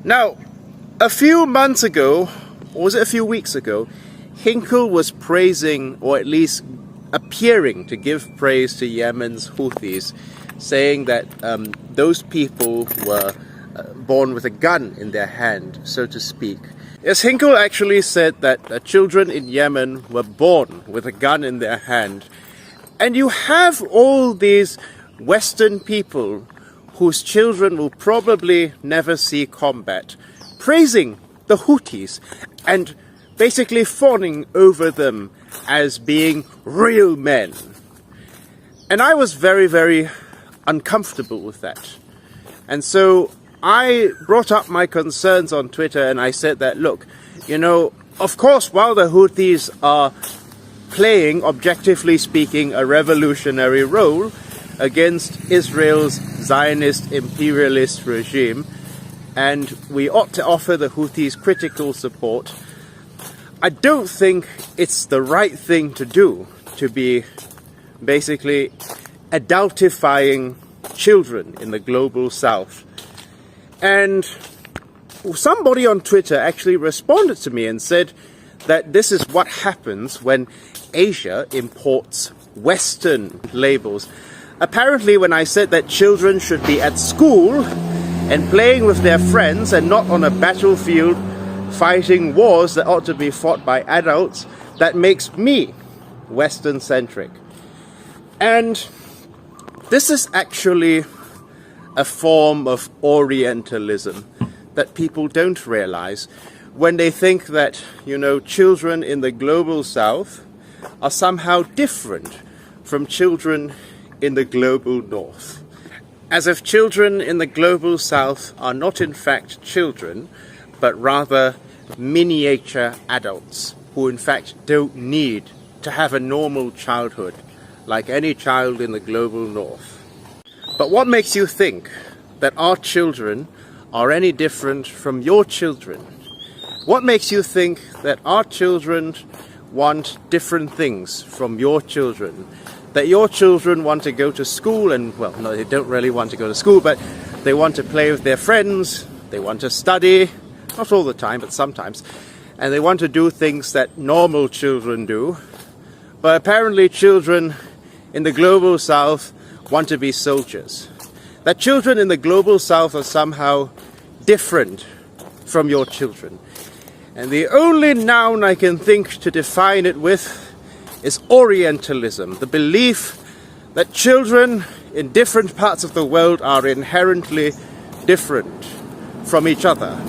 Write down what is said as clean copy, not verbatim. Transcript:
Now, a few months ago, or was it a few weeks ago, Hinkle was praising, or at least appearing to give praise to Yemen's Houthis, saying that those people were born with a gun in their hand, so to speak. Yes, Hinkle actually said that children in Yemen were born with a gun in their hand. And you have all these Western people whose children will probably never see combat, praising the Houthis and basically fawning over them as being real men. And I was very, very uncomfortable with that. And so I brought up my concerns on Twitter and I said that, look, you know, of course, while the Houthis are playing, objectively speaking, a revolutionary role against Israel's Zionist imperialist regime, and we ought to offer the Houthis critical support, I don't think it's the right thing to do, to be basically adultifying children in the global south. And somebody on Twitter actually responded to me and said that this is what happens when Asia imports Western labels. Apparently, when I said that children should be at school and playing with their friends and not on a battlefield fighting wars that ought to be fought by adults, that makes me Western-centric. And this is actually a form of Orientalism that people don't realize when they think that, you know, children in the global south are somehow different from children in the global north. As if children in the global south are not in fact children, but rather miniature adults who in fact don't need to have a normal childhood like any child in the global north. But what makes you think that our children are any different from your children? What makes you think that our children want different things from your children? That your children want to go to school and, well, no, they don't really want to go to school, but they want to play with their friends, they want to study, not all the time, but sometimes, and they want to do things that normal children do. But apparently children in the global south want to be soldiers. That children in the global south are somehow different from your children. And the only noun I can think to define it with is Orientalism, the belief that children in different parts of the world are inherently different from each other.